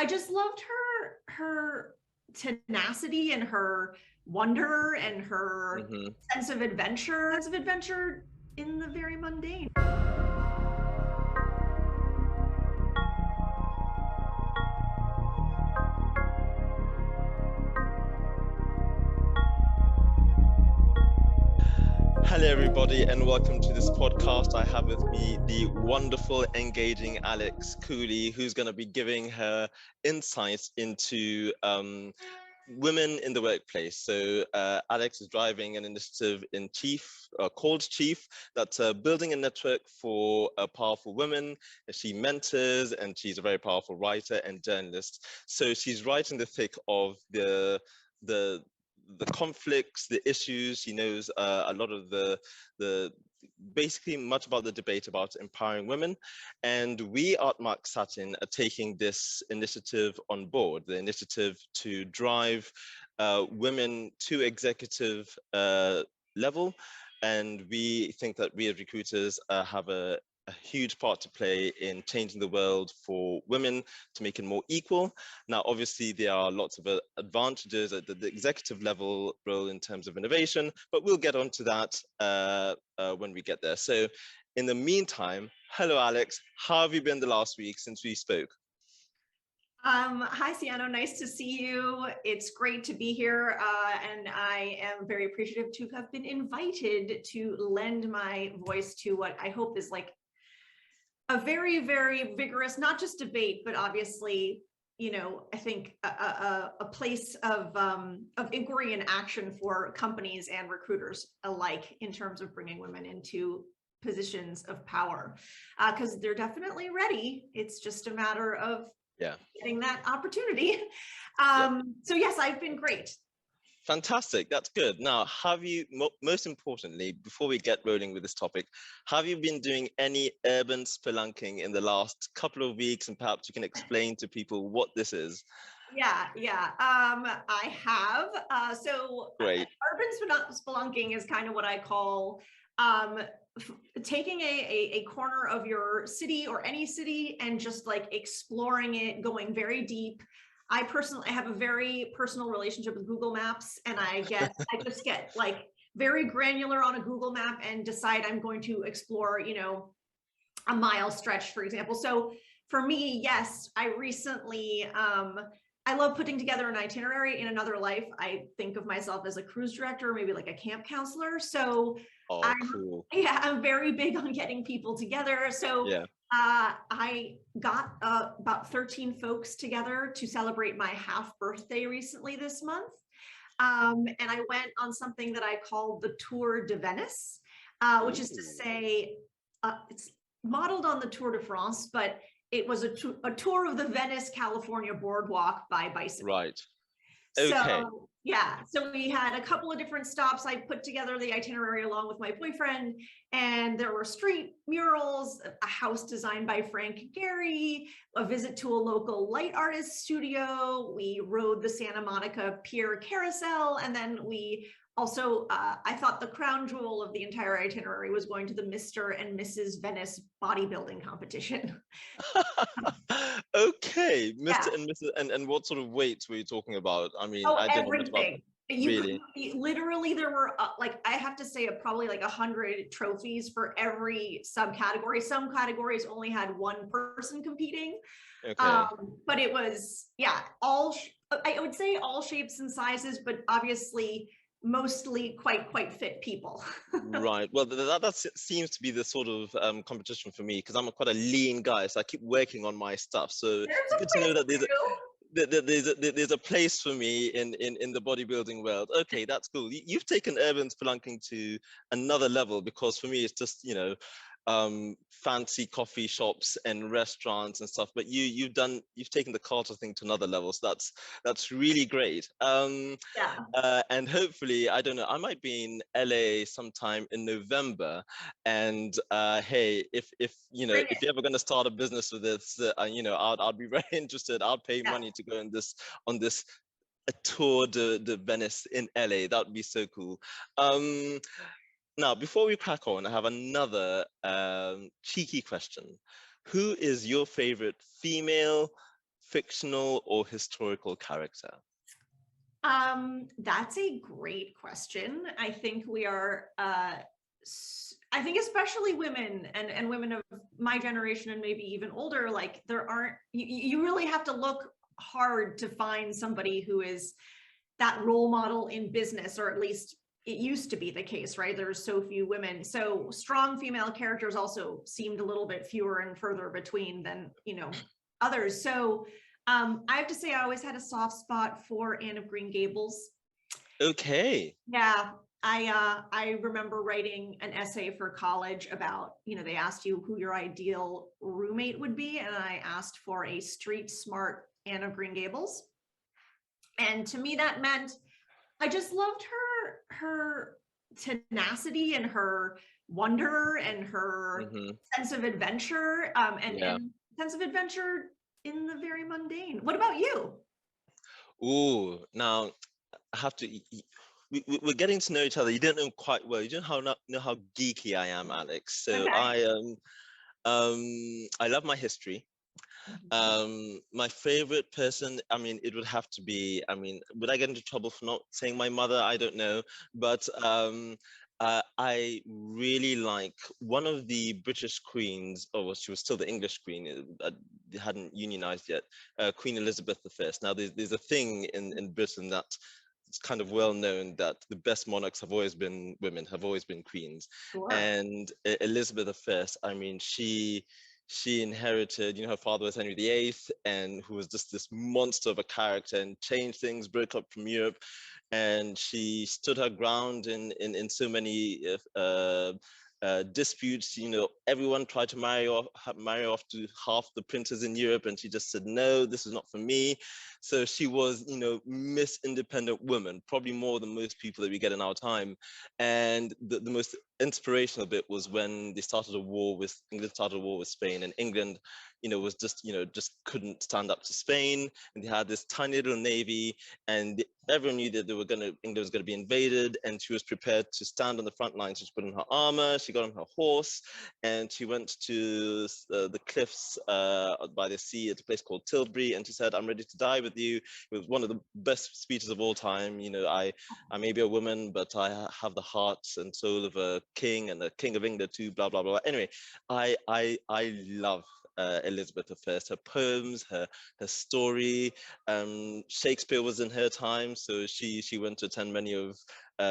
I just loved her tenacity and her wonder and her sense of adventure in the very mundane. Hello, everybody, and welcome to this podcast. I have with me the wonderful, engaging Alex Cooley, who's going to be giving her insights into women in the workplace. So Alex is driving an initiative in called Chief, that's building a network for powerful women. She mentors, and she's a very powerful writer and journalist. So she's right in the thick of the conflicts, the issues. She knows a lot of basically much about the debate about empowering women. And we at Mark Sattin are taking this initiative on board, the initiative to drive women to executive level. And we think that we as recruiters have a huge part to play in changing the world for women to make it more equal. Now, obviously, there are lots of advantages at the executive level role in terms of innovation, but we'll get onto that when we get there. So in the meantime, hello, Alex. How have you been the last week since we spoke? Hi, Siano. Nice to see you. It's great to be here, and I am very appreciative to have been invited to lend my voice to what I hope is like a very, very vigorous, not just debate, but obviously, I think a place of inquiry and action for companies and recruiters alike in terms of bringing women into positions of power, because they're definitely ready. It's just a matter of getting that opportunity. So yes, I've been great. Fantastic. That's good. Now, have you, most importantly, before we get rolling with this topic, have you been doing any urban spelunking in the last couple of weeks? And perhaps you can explain to people what this is. Yeah. I have. So great. Urban spelunking is kind of what I call taking a corner of your city or any city and just like exploring it, going very deep. I have a very personal relationship with Google Maps, and I just get like very granular on a Google map and decide I'm going to explore, a mile stretch, for example. So for me, yes, I recently, I love putting together an itinerary. In another life, I think of myself as a cruise director, maybe like a camp counselor. So cool. I'm very big on getting people together. So I got about 13 folks together to celebrate my half birthday recently this month. And I went on something that I called the Tour de Venice, which is to say, it's modeled on the Tour de France, but it was a tour of the Venice, California boardwalk by bicycle. Right. Okay. So we had a couple of different stops. I put together the itinerary along with my boyfriend, and there were street murals, a house designed by Frank Gehry, a visit to a local light artist studio. We rode the Santa Monica Pier Carousel, and then we also, I thought the crown jewel of the entire itinerary was going to the Mr. and Mrs. Venice bodybuilding competition. Okay, Mr. and Mrs. And what sort of weights were you talking about? I mean, I don't know much about them. Literally, there were I have to say probably like 100 trophies for every subcategory. Some categories only had one person competing. Okay. But it was, I would say all shapes and sizes, but obviously mostly quite fit people. Right. Well, that seems to be the sort of competition for me, because I'm quite a lean guy, so I keep working on my stuff. So it's good to know that there's a place for me in the bodybuilding world. Okay, that's cool. You've taken urban spelunking to another level, because for me it's just fancy coffee shops and restaurants and stuff, but you've taken the culture thing to another level, so that's really great. And hopefully, I don't know, I might be in LA sometime in November, and hey, if you're ever going to start a business with this, I'd be very interested. I'll pay money to go on this a tour de Venice in LA. That would be so cool. Now, before we crack on, I have another cheeky question. Who is your favorite female fictional or historical character? That's a great question. I think we are, I think especially women and women of my generation and maybe even older, like there aren't, you really have to look hard to find somebody who is that role model in business, or at least it used to be the case, right? There's so few women. So strong female characters also seemed a little bit fewer and further between than, others. So I have to say I always had a soft spot for Anne of Green Gables. Okay. Yeah, I remember writing an essay for college about, they asked you who your ideal roommate would be, and I asked for a street smart Anne of Green Gables. And to me, that meant I just loved her tenacity and her wonder and her sense of adventure, and sense of adventure in the very mundane. What about you? Ooh, now I have to. We're getting to know each other. You don't know quite well. You don't know how geeky I am, Alex. So Okay. I love my history. My favorite person, I mean, it would have to be, I mean, would I get into trouble for not saying my mother? I don't know. But I really like one of the British queens, or well, she was still the English queen, hadn't unionized yet, Queen Elizabeth I. Now, there's a thing in Britain that it's kind of well known that the best monarchs have always been women, have always been queens. Sure. And Elizabeth I, I mean, she inherited, her father was Henry VIII, and who was just this monster of a character and changed things, broke up from Europe, and she stood her ground in so many disputes. Everyone tried to marry off to half the princes in Europe, and she just said, no, this is not for me. So she was, Miss Independent Woman, probably more than most people that we get in our time. And the most inspirational bit was when England started a war with Spain, and England, was just couldn't stand up to Spain, and they had this tiny little navy, and everyone knew that England was going to be invaded, and she was prepared to stand on the front lines. So she put on her armor, she got on her horse, and she went to the cliffs by the sea at a place called Tilbury, and she said, I'm ready to die with you. It was one of the best speeches of all time. I may be a woman, but I have the heart and soul of a king, and the king of England too, blah, blah, blah. Anyway, I love Elizabeth I, her poems, her story. Shakespeare was in her time, so she went to attend many of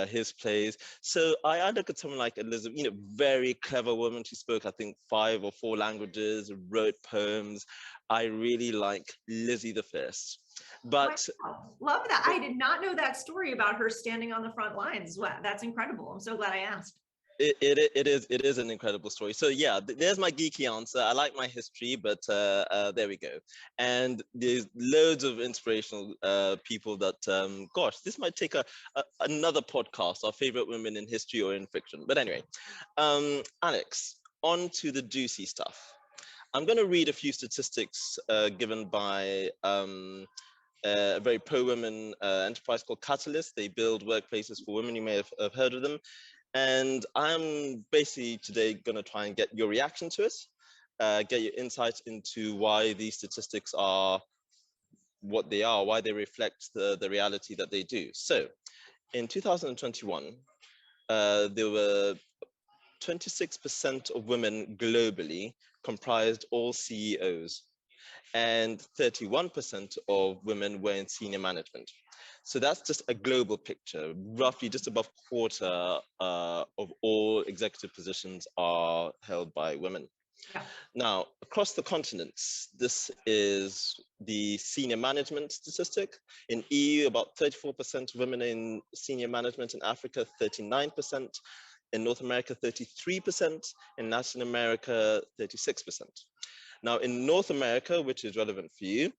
his plays. So I look at someone like Elizabeth, very clever woman. She spoke, I think, 5 or 4 languages, wrote poems. I really like Lizzie the First. But wow. Love that. I did not know that story about her standing on the front lines. Wow, that's incredible. I'm so glad I asked. It is an incredible story. So yeah, there's my geeky answer. I like my history, but there we go. And there's loads of inspirational people that, gosh, this might take another podcast, our favorite women in history or in fiction. But anyway, Alex, on to the juicy stuff. I'm going to read a few statistics given by a very pro-women enterprise called Catalyst. They build workplaces for women. You may have heard of them. And I'm basically today going to try and get your reaction to it, get your insight into why these statistics are what they are, why they reflect the reality that they do. So in 2021, there were 26% of women globally comprised all CEOs, and 31% of women were in senior management. So that's just a global picture. Roughly just above a quarter of all executive positions are held by women. Yeah. Now, across the continents, this is the senior management statistic. In EU, about 34% of women in senior management. In Africa, 39%. In North America, 33%. In Latin America, 36%. Now, in North America, which is relevant for you,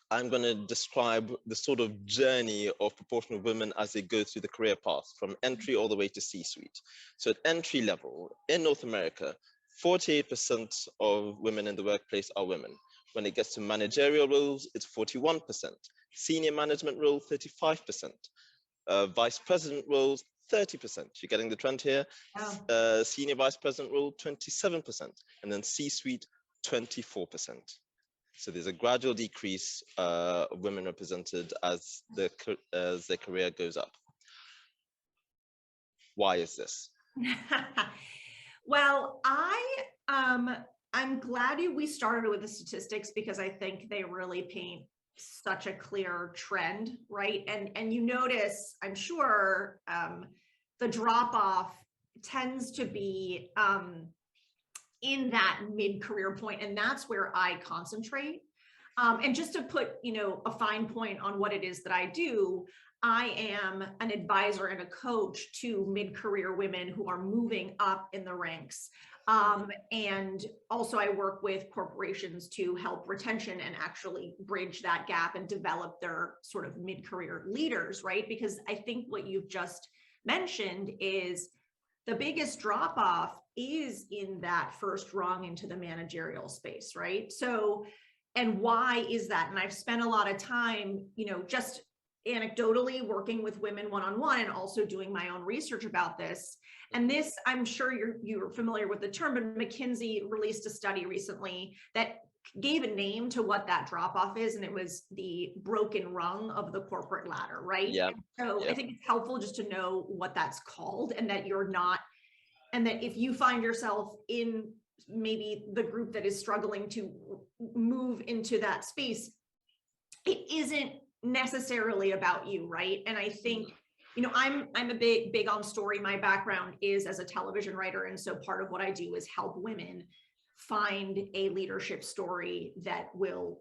I'm going to describe the sort of journey of proportion of women as they go through the career path from entry all the way to C-suite. So at entry level in North America, 48% of women in the workplace are women. When it gets to managerial roles, it's 41%. Senior management role, 35%. Vice president roles, 30%. You're getting the trend here. Wow. Senior vice president role, 27%. And then C-suite, 24%. So there's a gradual decrease of women represented as their career goes up. Why is this? Well, I'm glad we started with the statistics, because I think they really paint such a clear trend, right? And you notice, I'm sure, the drop off tends to be in that mid-career point, and that's where I concentrate. And just to put, a fine point on what it is that I do, I am an advisor and a coach to mid-career women who are moving up in the ranks. And also I work with corporations to help retention and actually bridge that gap and develop their sort of mid-career leaders, right? Because I think what you've just mentioned is the biggest drop off is in that first rung into the managerial space, right? So, and why is that? And I've spent a lot of time, just anecdotally working with women one-on-one and also doing my own research about this. And this, I'm sure you're familiar with the term, but McKinsey released a study recently that gave a name to what that drop off is, and it was the broken rung of the corporate ladder, right? Yeah. So I think it's helpful just to know what that's called, and that you're not, and that if you find yourself in maybe the group that is struggling to move into that space, it isn't necessarily about you, right? And I think, I'm a big on story. My background is as a television writer, and so part of what I do is help women find a leadership story that will,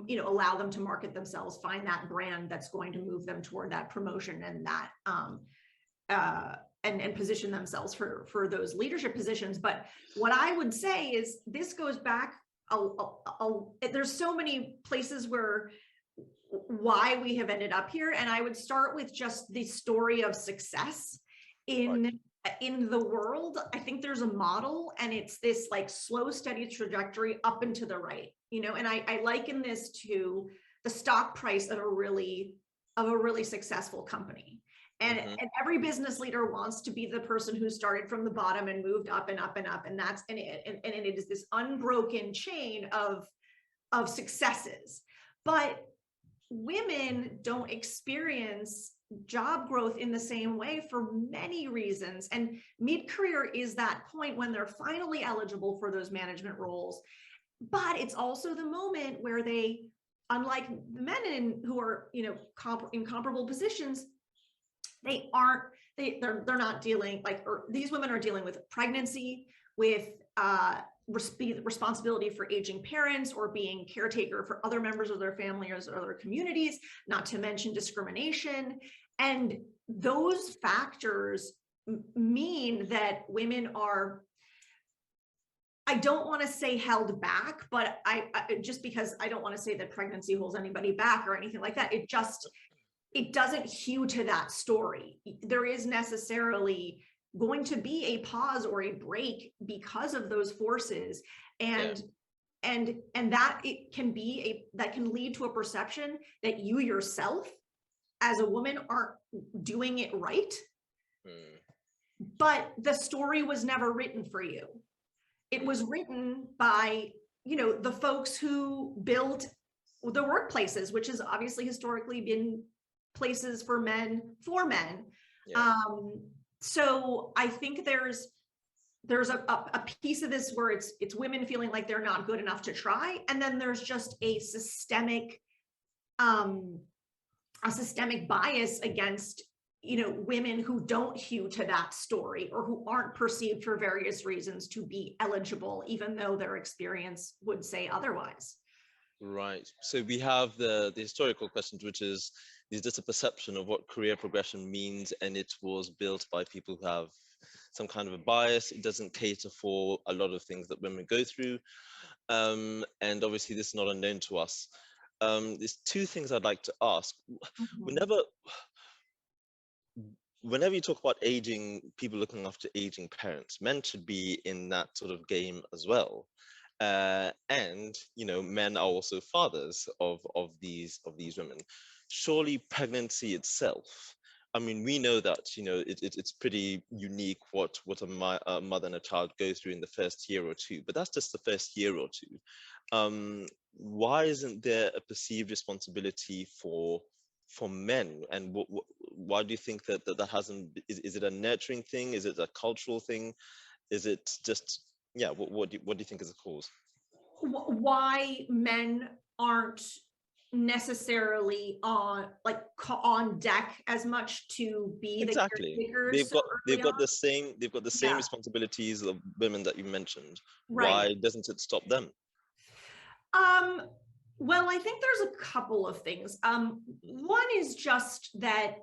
allow them to market themselves, find that brand that's going to move them toward that promotion and that and position themselves for those leadership positions. But what I would say is this goes back there's so many places why we have ended up here, and I would start with just the story of success in the world. I think there's a model, and it's this like slow, steady trajectory up and to the right, and I liken this to the stock price of a really successful company. And every business leader wants to be the person who started from the bottom and moved up and up and up, and that's and it is this unbroken chain of successes. But women don't experience job growth in the same way for many reasons. And mid-career is that point when they're finally eligible for those management roles. But it's also the moment where they, unlike the men who are, in comparable positions, they're not dealing these women are dealing with pregnancy, with responsibility for aging parents, or being caretaker for other members of their family or other communities, not to mention discrimination. And those factors mean that women are, I don't want to say held back, but I just because I don't want to say that pregnancy holds anybody back or anything like that. It doesn't hew to that story. There is necessarily going to be a pause or a break because of those forces, and that it can be that can lead to a perception that you yourself as a woman aren't doing it right. But the story was never written for you. It was written by, the folks who built the workplaces, which has obviously historically been places for men. So I think there's a piece of this where it's women feeling like they're not good enough to try, and then there's just a systemic bias against women who don't hew to that story, or who aren't perceived for various reasons to be eligible, even though their experience would say otherwise. Right. So we have the historical questions, which is just a perception of what career progression means, and it was built by people who have some kind of a bias. It doesn't cater for a lot of things that women go through. And obviously this is not unknown to us. There's two things I'd like to ask. Whenever you talk about aging, people looking after aging parents, men should be in that sort of game as well. And men are also fathers of these women. Surely pregnancy itself, I mean, we know that it's pretty unique what a mother and a child go through in the first year or two, but that's just the first year or two. why isn't there a perceived responsibility for men? And why do you think that hasn't, is it a nurturing thing? Is it a cultural thing? Is it just, yeah, what do you think is the cause? Why men aren't necessarily on deck as much to be the Exactly. caretakers so They've early got on? the same Yeah, responsibilities of women that you mentioned. right. Why doesn't it stop them? Um, well, I think there's a couple of things. One is just that,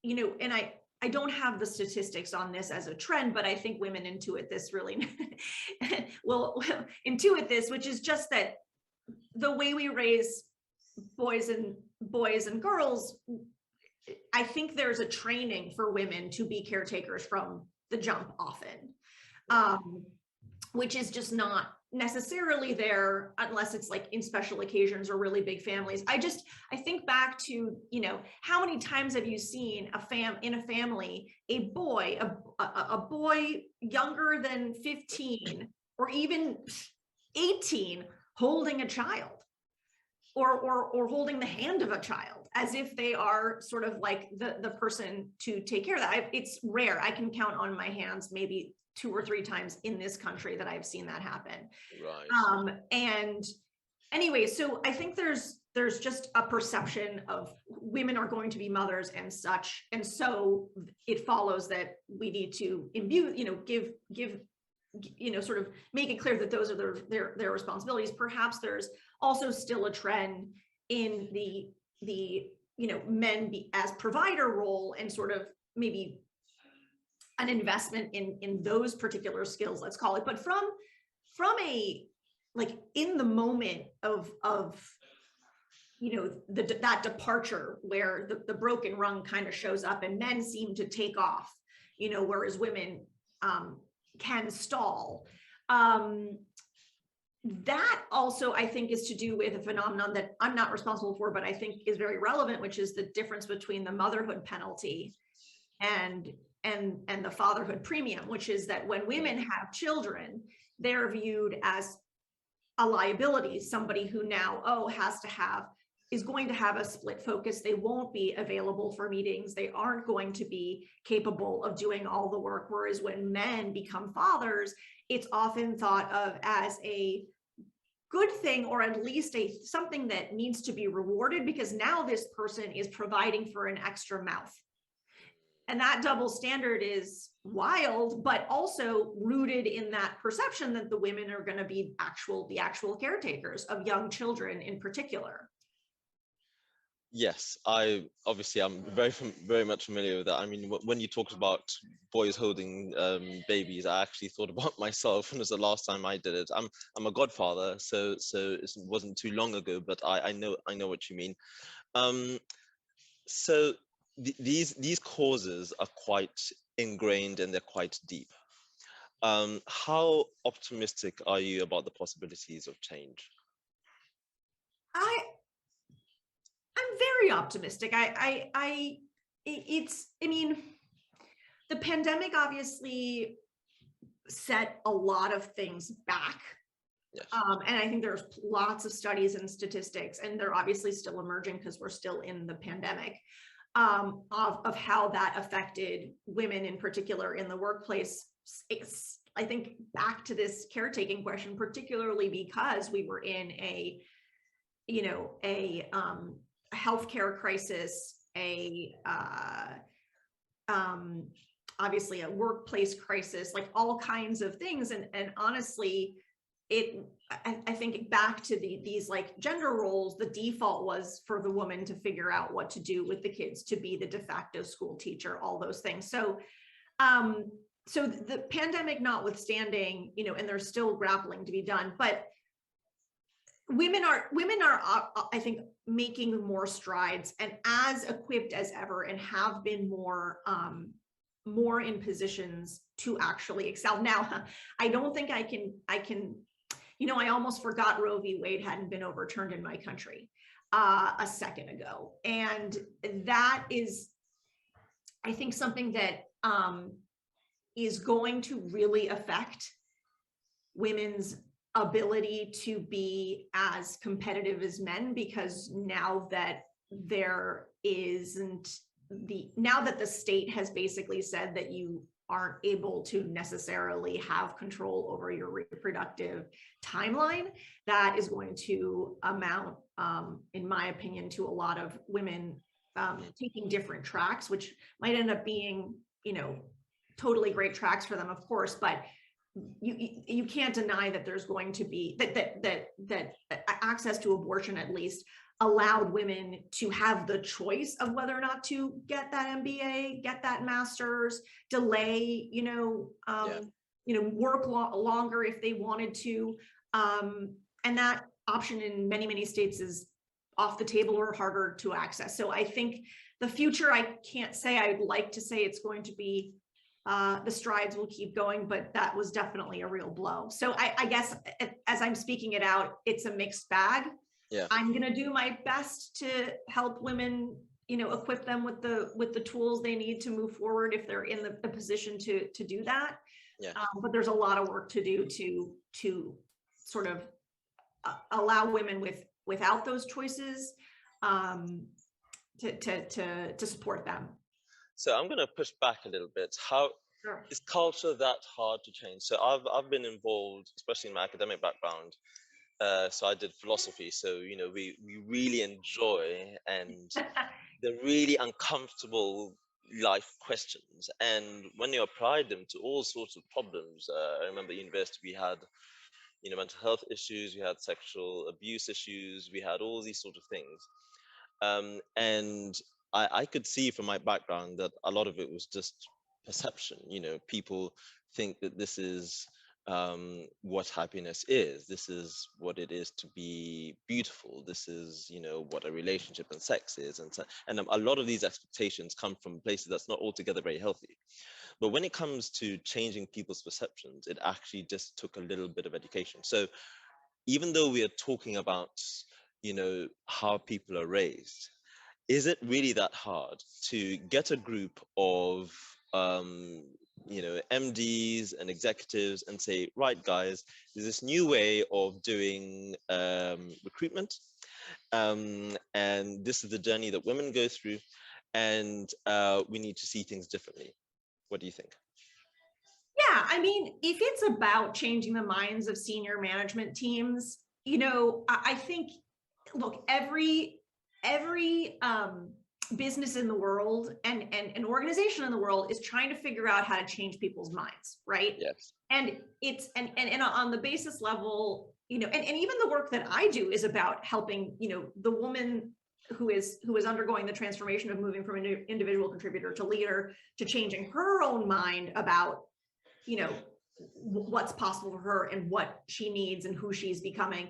and I don't have the statistics on this as a trend, but I think women intuit this really will intuit this, which is just that the way we raise boys and girls, I think there's a training for women to be caretakers from the jump often, which is just not necessarily there unless it's like in special occasions or really big families. I think back to, how many times have you seen in a family, a boy younger than 15 or even 18 holding a child, or holding the hand of a child as if they are sort of like the person to take care of that. It's rare. I can count on my hands maybe 2 or 3 times in this country that I've seen that happen. Right. And anyway, so I think there's just a perception of women are going to be mothers and such, and so it follows that we need to imbue, give sort of make it clear that those are their responsibilities. Perhaps there's also still a trend in the men be as provider role, and sort of maybe an investment in those particular skills, let's call it. But from a, like, in the moment of that departure where the broken rung kind of shows up and men seem to take off, whereas women can stall. That also, I think, is to do with a phenomenon that I'm not responsible for, but I think is very relevant, which is the difference between the motherhood penalty and the fatherhood premium, which is that when women have children, they're viewed as a liability, somebody who now is going to have a split focus. They won't be available for meetings. They aren't going to be capable of doing all the work. Whereas when men become fathers, it's often thought of as a good thing, or at least something that needs to be rewarded, because now this person is providing for an extra mouth. And that double standard is wild, but also rooted in that perception that the women are going to be the actual caretakers of young children in particular. Yes, I'm very much familiar with that. I mean, when you talked about boys holding babies, I actually thought about myself, and it was the last time I did it. I'm a godfather, so it wasn't too long ago, but I know what you mean. So these causes are quite ingrained and they're quite deep. How optimistic are you about the possibilities of change? I'm very optimistic. The pandemic obviously set a lot of things back. Yes. And I think there's lots of studies and statistics, and they're obviously still emerging because we're still in the pandemic, of how that affected women in particular in the workplace. I think back to this caretaking question, particularly because we were in a healthcare crisis, obviously a workplace crisis, like all kinds of things. And honestly, I think back to these like gender roles, the default was for the woman to figure out what to do with the kids, to be the de facto school teacher, all those things. So the pandemic notwithstanding, and there's still grappling to be done, but women are, I think, making more strides and as equipped as ever, and have been more in positions to actually excel. Now, I don't think I can, I almost forgot Roe v. Wade hadn't been overturned in my country a second ago. And that is, I think, something that is going to really affect women's ability to be as competitive as men, because now that now that the state has basically said that you aren't able to necessarily have control over your reproductive timeline, that is going to amount, in my opinion, to a lot of women taking different tracks, which might end up being, totally great tracks for them, of course, but you can't deny that there's going to be that access to abortion, at least, allowed women to have the choice of whether or not to get that MBA, get that master's, delay, work longer if they wanted to. And that option in many, many states is off the table or harder to access. So I think the future, I can't say, I'd like to say it's going to be, the strides will keep going, but that was definitely a real blow. So I guess as I'm speaking it out, it's a mixed bag. Yeah. I'm going to do my best to help women, equip them with the tools they need to move forward if they're in the position to do that. Yeah. But there's a lot of work to do to sort of allow women without those choices to support them. So I'm going to push back a little bit. How Sure. is culture that hard to change? So I've been involved, especially in my academic background. So I did philosophy. So we really enjoy and the really uncomfortable life questions. And when you apply them to all sorts of problems, I remember at university we had mental health issues, we had sexual abuse issues, we had all these sort of things. And I could see from my background that a lot of it was just perception. People think that this is what happiness is. This is what it is to be beautiful. This is, what a relationship and sex is. And a lot of these expectations come from places that's not altogether very healthy. But when it comes to changing people's perceptions, it actually just took a little bit of education. So even though we are talking about, how people are raised, is it really that hard to get a group of MDs and executives and say, right, guys, there's this new way of doing recruitment, and this is the journey that women go through, and we need to see things differently? What do you think? Yeah, I mean, if it's about changing the minds of senior management teams, I think, look, every business in the world and an organization in the world is trying to figure out how to change people's minds, right? Yes. And it's and on the basis level, and even the work that I do is about helping, the woman who is undergoing the transformation of moving from an individual contributor to leader, to changing her own mind about, what's possible for her and what she needs and who she's becoming,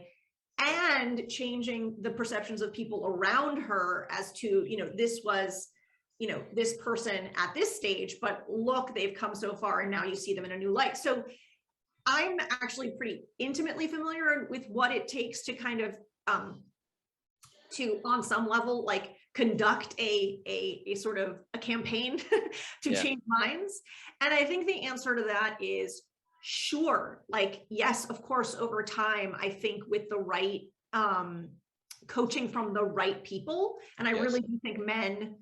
and changing the perceptions of people around her as to, this was, this person at this stage, but look, they've come so far and now you see them in a new light. So I'm actually pretty intimately familiar with what it takes to kind of, to, on some level, like conduct a sort of a campaign to change minds. And I think the answer to that is sure. Like, yes, of course, over time, I think with the right coaching from the right people, and I really do think men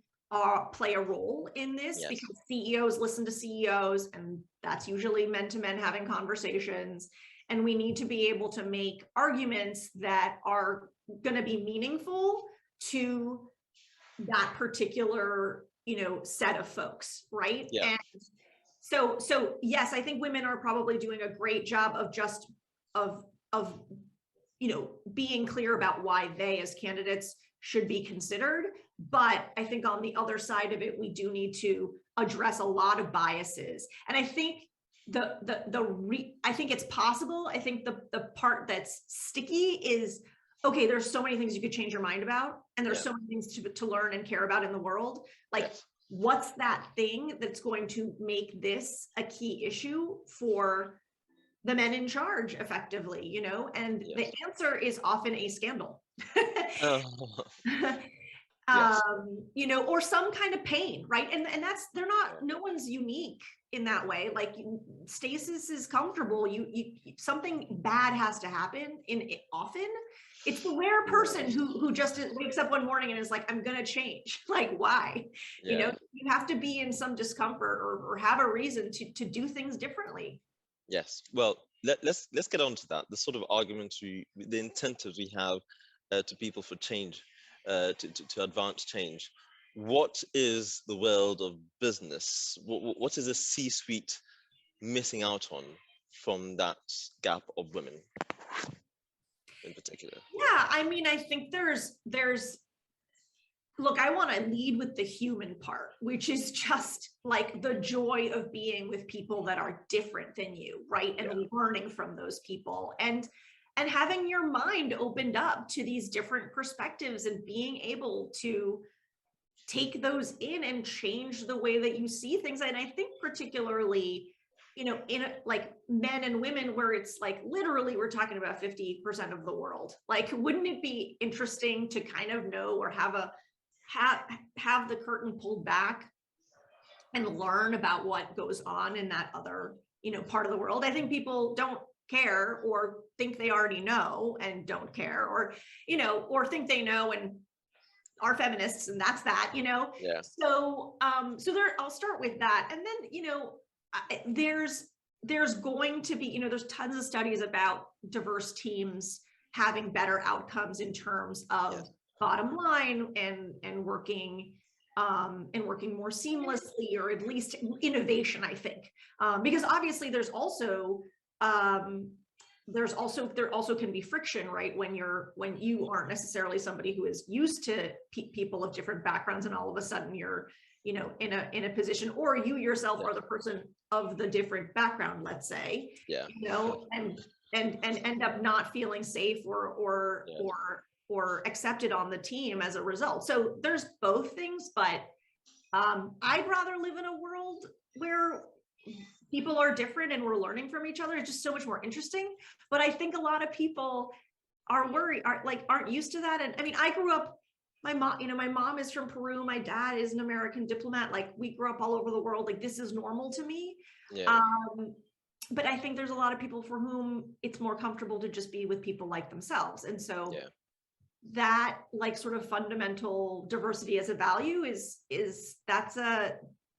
play a role in this, because CEOs listen to CEOs, and that's usually men to men having conversations. And we need to be able to make arguments that are going to be meaningful to that particular, set of folks, right? Yeah. And so yes, I think women are probably doing a great job of just of being clear about why they as candidates should be considered. But I think on the other side of it, we do need to address a lot of biases. And I think I think it's possible. I think the part that's sticky is, okay, there's so many things you could change your mind about, and there's so many things to learn and care about in the world. Like, what's that thing that's going to make this a key issue for the men in charge effectively, and the answer is often a scandal. Or some kind of pain, right? And that's, no one's unique in that way. Like stasis is comfortable. You something bad has to happen often. It's the rare person who just wakes up one morning and is like, I'm gonna change. Like, why? You know, you have to be in some discomfort or have a reason to do things differently. Yes. Well, let's get on to that. The sort of argument the incentives we have to people for change, to advance change. What is the world of business? What is a C-suite missing out on from that gap of women in particular? Yeah, I mean, I think there's look, I want to lead with the human part, which is just like the joy of being with people that are different than you, right? And learning from those people and having your mind opened up to these different perspectives and being able to take those in and change the way that you see things. And I think particularly, you know, in like men and women, where it's like literally we're talking about 50% of the world. Like, wouldn't it be interesting to kind of know or have the curtain pulled back and learn about what goes on in that other, you know, part of the world? I think people don't care or think they already know and don't care, or, you know, or think they know and are feminists, and that's that, you know? Yeah. So, so there, I'll start with that. And then, you know, there's going to be, you know, there's tons of studies about diverse teams having better outcomes in terms of bottom line and working more seamlessly, or at least innovation, I think, because obviously there also can be friction, right? When you aren't necessarily somebody who is used to people of different backgrounds, and all of a sudden you're, you know, in a position, or you yourself are the person of the different background, let's say, you know, and end up not feeling safe or accepted on the team as a result. So there's both things, but I'd rather live in a world where people are different and we're learning from each other. It's just so much more interesting. But I think a lot of people are worried, aren't used to that. And I mean, I grew up, my mom is from Peru. My dad is an American diplomat. Like, we grew up all over the world. Like, this is normal to me. But I think there's a lot of people for whom it's more comfortable to just be with people like themselves. And so that, like, sort of fundamental diversity as a value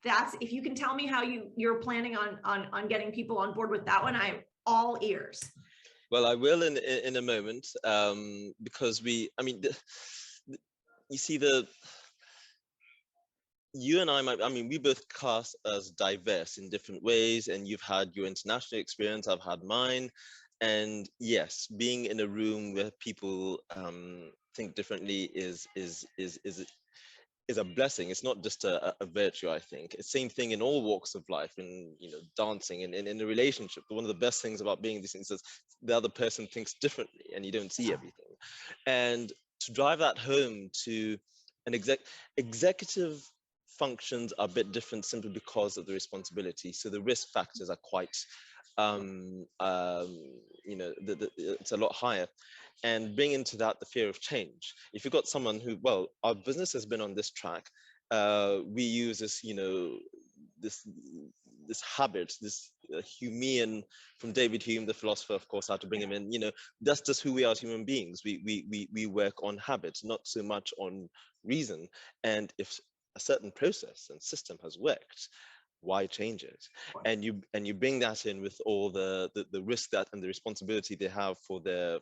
that's if you can tell me how you're planning on getting people on board with that one, I'm all ears. Well, I will in a moment, because you see, you and I mean, we both cast as diverse in different ways, and you've had your international experience, I've had mine. And yes, being in a room where people think differently is a blessing. It's not just a virtue, I think. It's same thing in all walks of life, in, you know, dancing and in a relationship. One of the best things about being these things is the other person thinks differently and you don't see everything. And to drive that home to an executive functions are a bit different simply because of the responsibility. So the risk factors are quite, you know, it's a lot higher. And bring into that the fear of change. If you've got someone who, well, our business has been on this track, we use this, you know, this habit, this Humean, from David Hume, the philosopher, of course, how to bring him in, you know, that's just who we are as human beings. We work on habits, not so much on reason. And if a certain process and system has worked, why change it? And you bring that in with all the risk that and the responsibility they have for their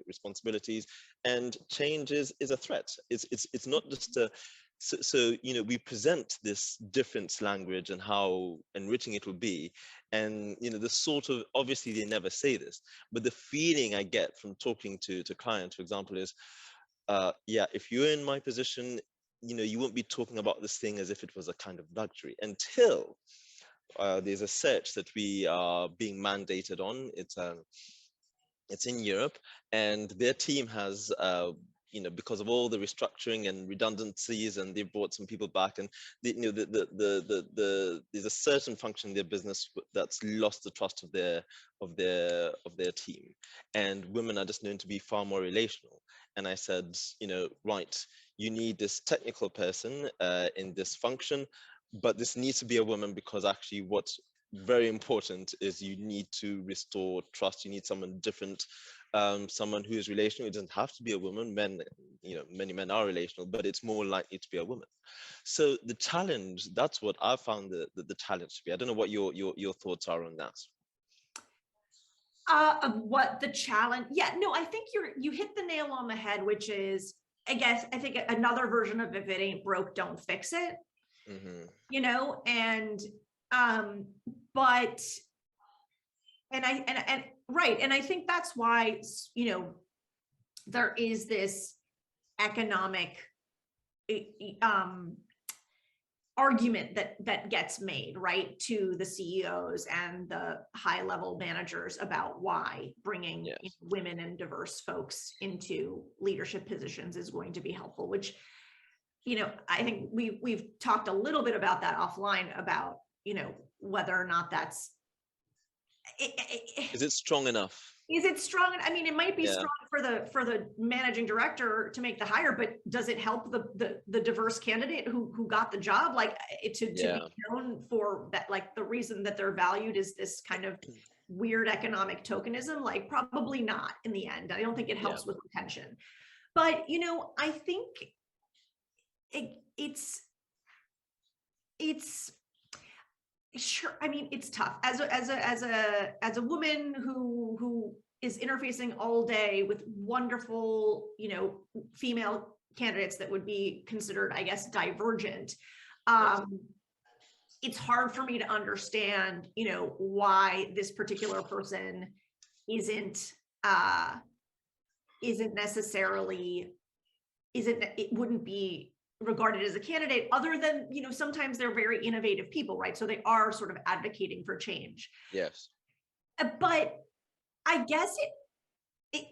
responsibilities, and change is a threat. It's not just a so you know, we present this difference language and how enriching it will be, and you know, the sort of, obviously they never say this, but the feeling I get from talking to clients, for example, is yeah, if you're in my position, you know, you won't be talking about this thing as if it was a kind of luxury until there's a search that we are being mandated on. It's in Europe, and their team has, you know, because of all the restructuring and redundancies, and they brought some people back, and you know, there's a certain function in their business that's lost the trust of their team, and women are just known to be far more relational. And I said, you know, right, you need this technical person in this function, but this needs to be a woman, because actually what very important is you need to restore trust. You need someone different, someone who is relational. It doesn't have to be a woman. Men, many men are relational, but it's more likely to be a woman. So the challenge, that's what I found the challenge to be. I don't know what your thoughts are on that. Of what the challenge, yeah, no, I think you hit the nail on the head, which is, I think another version of if it ain't broke, don't fix it. And but and right, and I think that's why there is this economic argument that gets made, right, to the CEOs and the high level managers about why bringing women and diverse folks into leadership positions is going to be helpful, which I think we've talked a little bit about that offline about whether or not that's is it strong enough? Is it strong? I mean, it might be strong for the managing director to make the hire, but does it help the diverse candidate who got the job, like to be known for that? Like the reason that they're valued is this kind of weird economic tokenism. Like probably not in the end. I don't think it helps with retention. But I think it's sure. I mean, it's tough as a woman who is interfacing all day with wonderful, female candidates that would be considered, I guess, divergent. It's hard for me to understand, why this particular person isn't necessarily, it wouldn't be regarded as a candidate, other than sometimes they're very innovative people, right? So they are sort of advocating for change. Yes. But I guess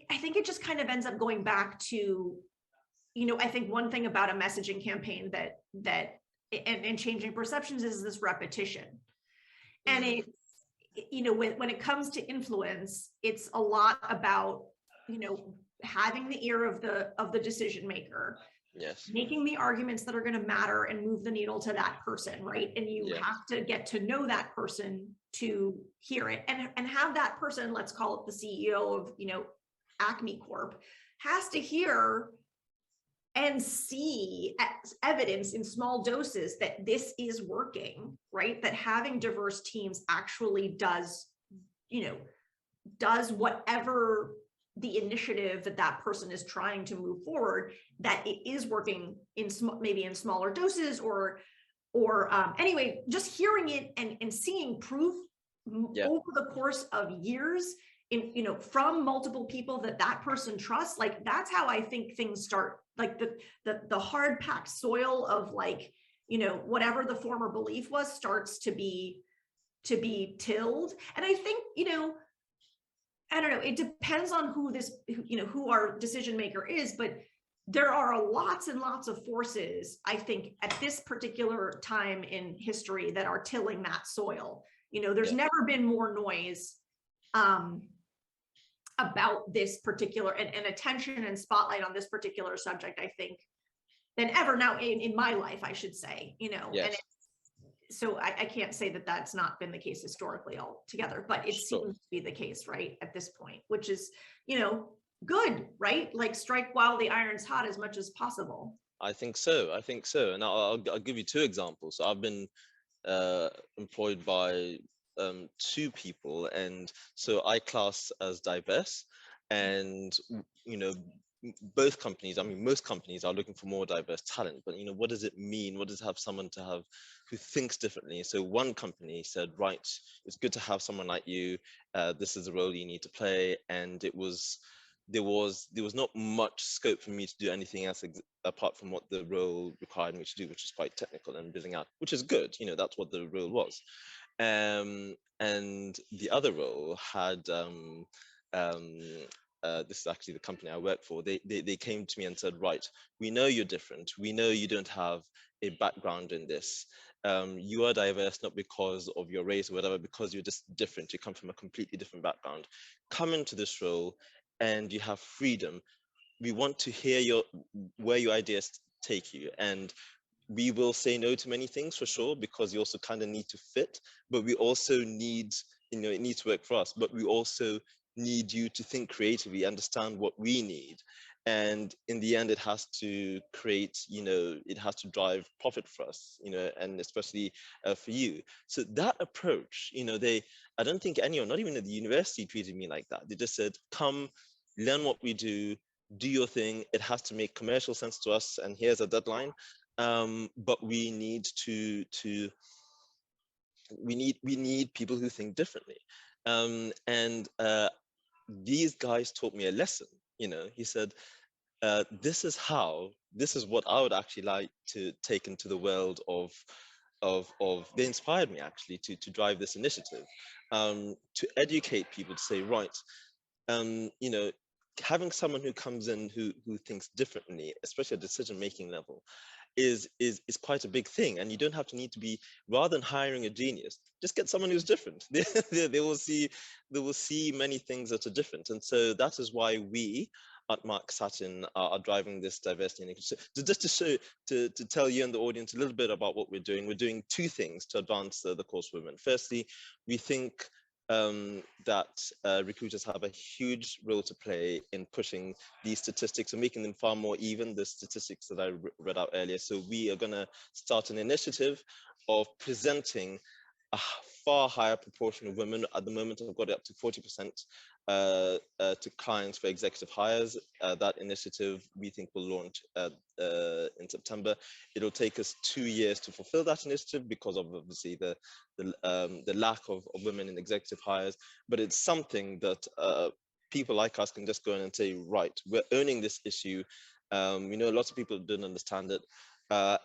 I think it just kind of ends up going back to, I think one thing about a messaging campaign that and changing perceptions is this repetition. And it, when it comes to influence, it's a lot about, having the ear of the decision maker. Yes. Making the arguments that are going to matter and move the needle to that person, right? And you have to get to know that person to hear it, and have that person, let's call it the CEO of, Acme Corp, has to hear and see evidence in small doses that this is working, right? That having diverse teams actually does whatever the initiative that person is trying to move forward, that it is working in maybe in smaller doses or anyway, just hearing it and seeing proof over the course of years from multiple people that person trusts. Like that's how I think things start, like the hard packed soil of whatever the former belief was starts to be tilled. And I think I don't know, it depends on who our decision maker is, but there are lots and lots of forces, I think, at this particular time in history that are tilling that soil. There's never been more noise about this particular and attention and spotlight on this particular subject, I think, than ever now in my life, I should say, and so I can't say that that's not been the case historically altogether, but it seems to be the case, right, at this point, which is, good, right? Like strike while the iron's hot as much as possible. I think so. And I'll give you two examples. So I've been employed by two people, and so I class as diverse, and both companies, I mean most companies are looking for more diverse talent, but what does it mean? What does it have someone to have who thinks differently? So one company said, right, it's good to have someone like you, this is the role you need to play, and there was not much scope for me to do anything else apart from what the role required me to do, which is quite technical and building out, which is good, that's what the role was. And the other role had this is actually the company I work for. They came to me and said, right, we know you're different. We know you don't have a background in this. You are diverse not because of your race or whatever, because you're just different. You come from a completely different background. Come into this role and you have freedom. We want to hear where your ideas take you. And we will say no to many things for sure, because you also kind of need to fit, but we also need, it needs to work for us, but we also need you to think creatively, understand what we need. And in the end, it has to create, it has to drive profit for us, and especially for you. So that approach, I don't think anyone, not even at the university, treated me like that. They just said, come, learn what we do your thing. It has to make commercial sense to us, and here's a deadline. But we need we need people who think differently. And these guys taught me a lesson. He said, this is what I would actually like to take into the world of they inspired me actually to drive this initiative, to educate people, to say, right, you know, having someone who comes in who thinks differently, especially at decision making level, is quite a big thing. And you don't have to need to be, rather than hiring a genius, just get someone who's different. They will see many things that are different. And so that is why we at Mark Sattin are driving this diversity initiative. So just to show, to tell you and the audience a little bit about what we're doing two things to advance the cause for women. Firstly, we think that recruiters have a huge role to play in pushing these statistics and making them far more even, the statistics that I read out earlier. So we are going to start an initiative of presenting a far higher proportion of women. At the moment, I've got it up to 40% to clients for executive hires. That initiative we think will launch in September. It'll take us 2 years to fulfill that initiative because of obviously the lack of women in executive hires, but it's something that people like us can just go in and say, right, we're owning this issue. Lots of people don't understand it.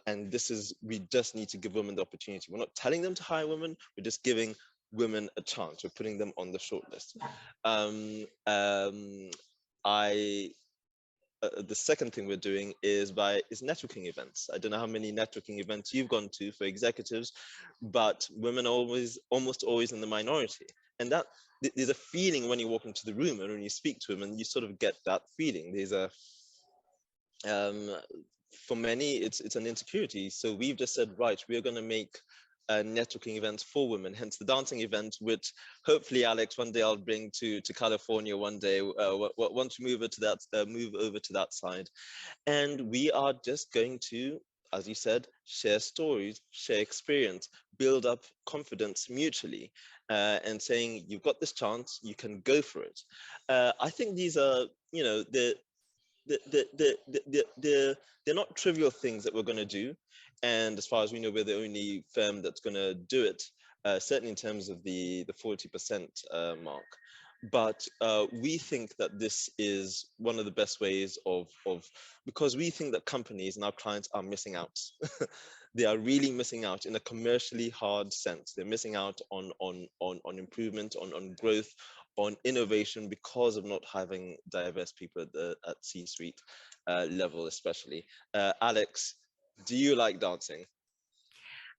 And we just need to give women the opportunity. We're not telling them to hire women, we're just giving women a chance. We're putting them on the shortlist. The second thing we're doing is networking events. I don't know how many networking events you've gone to for executives, but women are almost always in the minority. And that there's a feeling when you walk into the room and when you speak to them, and you sort of get that feeling. For many, it's an insecurity. So we've just said, right, we're going to make networking events for women, hence the dancing event, which hopefully, Alex, one day I'll bring to California one day, once we move over to that side. And we are just going to, as you said, share stories, share experience, build up confidence mutually, and saying, you've got this chance, you can go for it. I think these are, they're not trivial things that we're going to do. And as far as we know, we're the only firm that's going to do it, certainly in terms of the 40% mark. But we think that this is one of the best ways because we think that companies and our clients are missing out. They are really missing out in a commercially hard sense. They're missing out on improvement, on growth, on innovation, because of not having diverse people at C-suite level, especially. Alex, do you like dancing?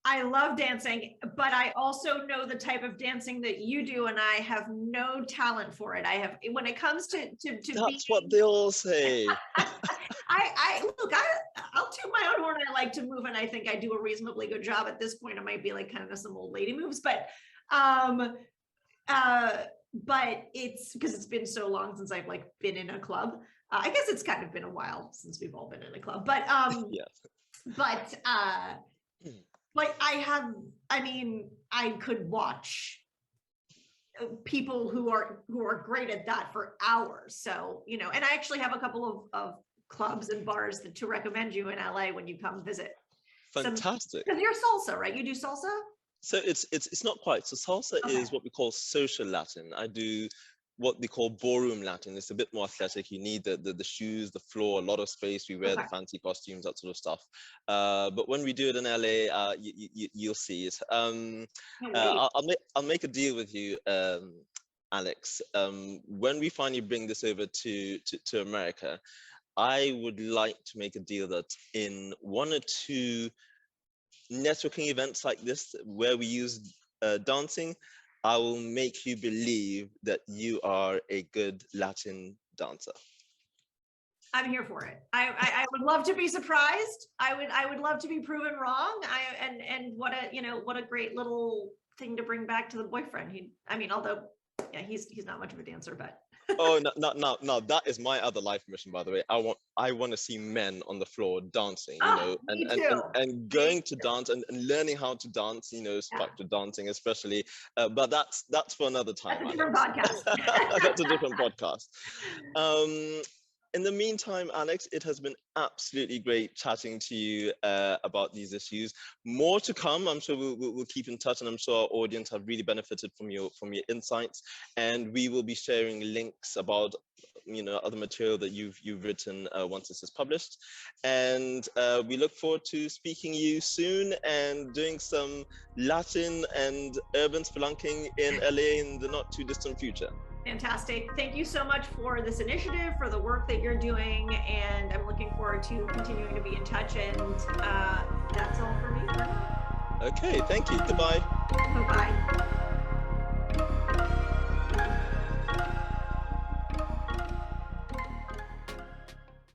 I love dancing, but I also know the type of dancing that you do, and I have no talent for it. When it comes to that's what they all say. I'll toot my own horn. I like to move, and I think I do a reasonably good job at this point. It might be like kind of some old lady moves, but it's because it's been so long since I've been in a club. I guess it's kind of been a while since we've all been in a club, but yeah. But I could watch people who are great at that for hours. So, and I actually have a couple of clubs and bars to recommend you in LA when you come visit. Fantastic. Because you're salsa, right? You do salsa? So it's not quite. So salsa is what we call social Latin. I do what they call ballroom Latin. It's a bit more athletic. You need the shoes, the floor, a lot of space. We wear the fancy costumes, that sort of stuff. But when we do it in LA, you'll see it. I'll make a deal with you, Alex. When we finally bring this over to America, I would like to make a deal that in 1 or 2 networking events like this, where we use dancing, I will make you believe that you are a good Latin dancer. I'm here for it. I would love to be surprised. I would love to be proven wrong. And what a great little thing to bring back to the boyfriend. Although yeah, he's not much of a dancer, but Oh, no, that is my other life mission, by the way. I want to see men on the floor dancing, me too. and going to dance and learning how to dance, structured dancing especially. But that's for another time. That's a different podcast. That's a different podcast. In the meantime, Alex, it has been absolutely great chatting to you about these issues. More to come. I'm sure we'll keep in touch, and I'm sure our audience have really benefited from your insights. And we will be sharing links about other material that you've written once this is published. And we look forward to speaking to you soon and doing some Latin and urban spelunking in LA in the not too distant future. Fantastic. Thank you so much for this initiative, for the work that you're doing, and I'm looking forward to continuing to be in touch. And that's all for me. Okay, thank you. Goodbye. Bye-bye.